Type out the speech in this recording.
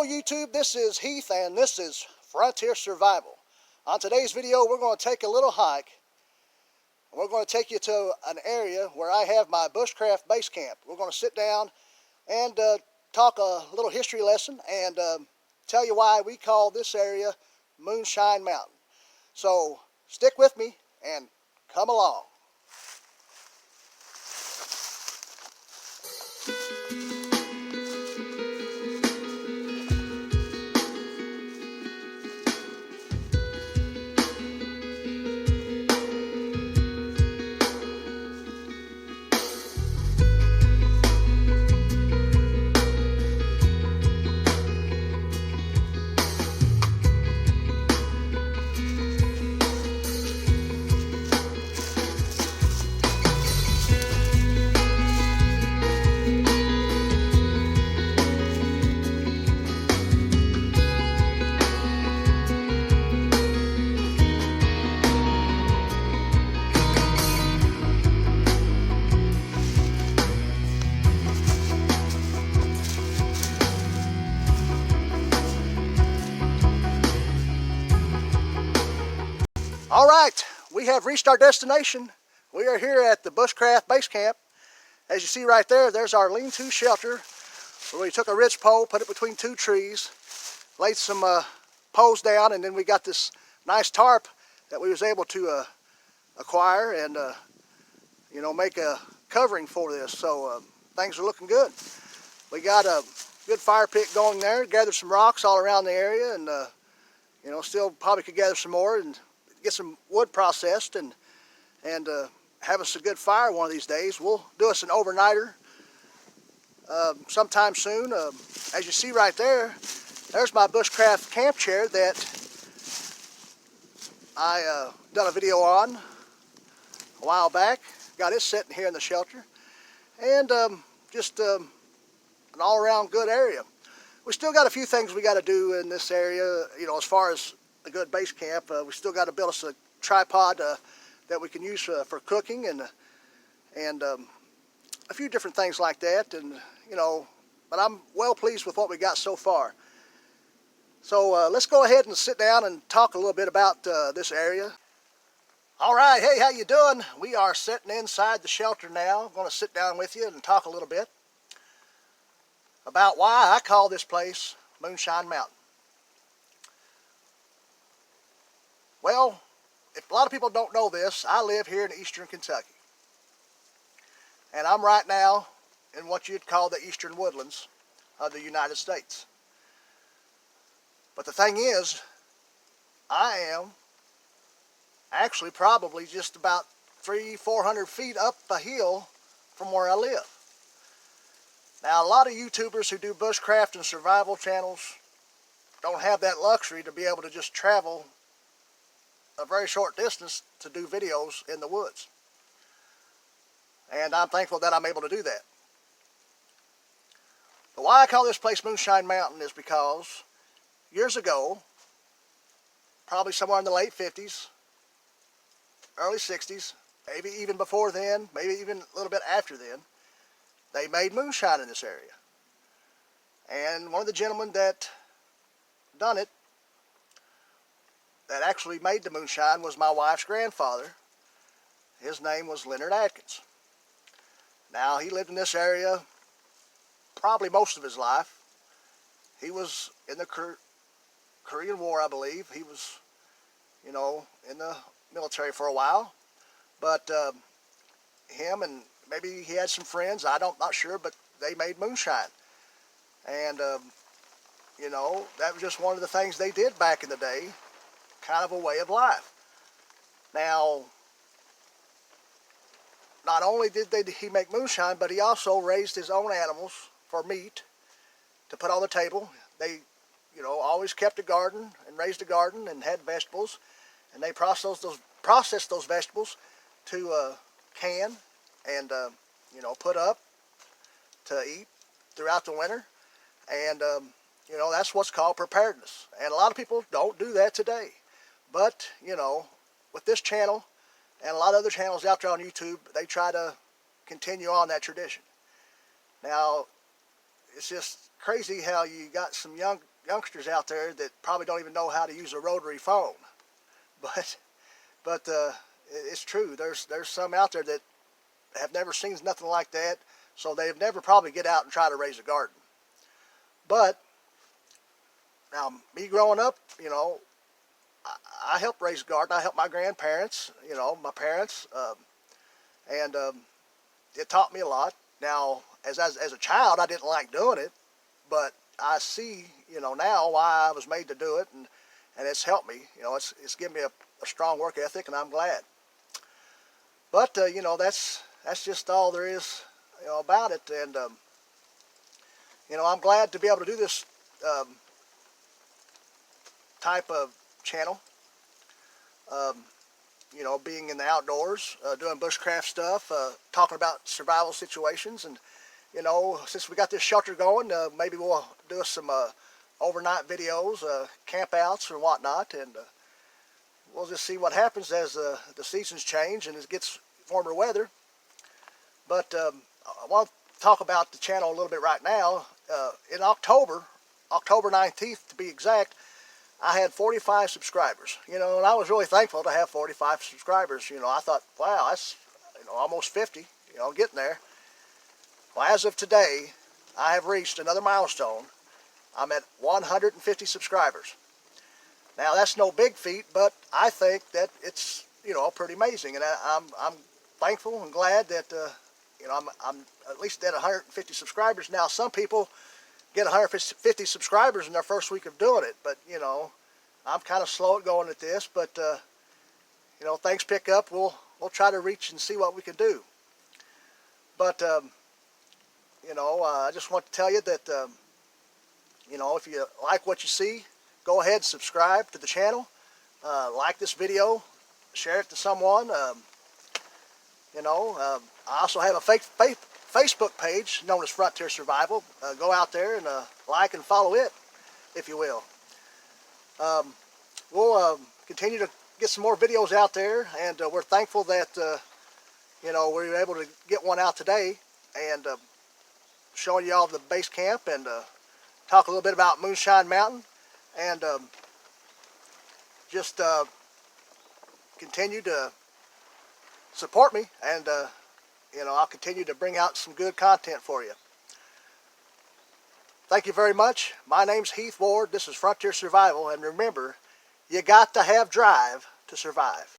Hello YouTube, this is Heath and this is Frontier Survival. On today's video we're going to take a little hike. We're going to take you to an area where I have my bushcraft base camp. We're going to sit down and talk a little history lesson and tell you why we call this area Moonshine Mountain. So stick with me and come along. All right, we have reached our destination. We are here at the bushcraft base camp. As you see right there, there's our lean-to shelter where we took a ridge pole, put it between two trees, laid some poles down, and then we got this nice tarp that we was able to acquire and make a covering for this. So things are looking good. We got a good fire pit going there, gathered some rocks all around the area, and still probably could gather some more and get some wood processed and have us a good fire one of these days. We'll do us an overnighter sometime soon. As you see right there, there's my bushcraft camp chair that I done a video on a while back. Got it sitting here in the shelter, and just an all-around good area. We still got a few things we got to do in this area, as far as a good base camp. We still got to build us a tripod that we can use for cooking and a few different things like that. And but I'm well pleased with what we got so far. So let's go ahead and sit down and talk a little bit about this area. All right, hey, how you doing? We are sitting inside the shelter now. I'm going to sit down with you and talk a little bit about why I call this place Moonshine Mountain. Well, if a lot of people don't know this, I live here in eastern Kentucky. And I'm right now in what you'd call the eastern woodlands of the United States. But the thing is, I am actually probably just about 300-400 feet up a hill from where I live. Now, a lot of YouTubers who do bushcraft and survival channels don't have that luxury to be able to just travel a very short distance to do videos in the woods. And I'm thankful that I'm able to do that. But why I call this place Moonshine Mountain is because years ago, probably somewhere in the late 50s, early 60s, maybe even before then, maybe even a little bit after then, they made moonshine in this area. And one of the gentlemen that done it, that actually made the moonshine, was my wife's grandfather. His name was Leonard Atkins. Now, he lived in this area probably most of his life. He was in the Korean War, I believe. He was, in the military for a while. But him and maybe he had some friends, not sure, but they made moonshine. And, that was just one of the things they did back in the day. Kind of a way of life. Now, not only did he make moonshine, but he also raised his own animals for meat to put on the table. They, always kept a garden and raised a garden and had vegetables, and they processed those vegetables to can and put up to eat throughout the winter. And that's what's called preparedness. And a lot of people don't do that today. But, with this channel and a lot of other channels out there on YouTube, they try to continue on that tradition. Now, it's just crazy how you got some young youngsters out there that probably don't even know how to use a rotary phone. But it's true. There's some out there that have never seen nothing like that, so they've never probably get out and try to raise a garden. But now, me growing up, you know, I helped raise a garden. I helped my grandparents, you know, my parents, and it taught me a lot. Now, as a child, I didn't like doing it, but I see, you know, now why I was made to do it, and it's helped me. You know, it's given me a strong work ethic, and I'm glad. But you know, that's just all there is, you know, about it. And you know, I'm glad to be able to do this type of channel. You know, being in the outdoors, doing bushcraft stuff, talking about survival situations, and you know, since we got this shelter going, maybe we'll do some overnight videos, campouts or whatnot, and we'll just see what happens as the seasons change and it gets warmer weather. But I want to talk about the channel a little bit right now. In October 19th to be exact, I had 45 subscribers. You know, and I was really thankful to have 45 subscribers. You know, I thought, wow, that's, you know, almost 50. You know, getting there. Well, as of today, I have reached another milestone. I'm at 150 subscribers. Now, that's no big feat, but I think that it's, you know, pretty amazing, and I'm thankful and glad that you know, I'm at least at 150 subscribers now. Some people get 150 subscribers in their first week of doing it, but you know, I'm kind of slow at going at this. But you know, things pick up. We'll try to reach and see what we can do. But you know, I just want to tell you that you know, if you like what you see, go ahead and subscribe to the channel. Like this video, share it to someone. You know, I also have a Facebook page known as Frontier Survival. Go out there and like and follow it, if you will. We'll continue to get some more videos out there, and we're thankful that you know, we were able to get one out today, and showing you all the base camp, and talk a little bit about Moonshine Mountain, and just continue to support me, and you know, I'll continue to bring out some good content for you. Thank you very much. My name's Heath Ward. This is Frontier Survival, and remember, you got to have drive to survive.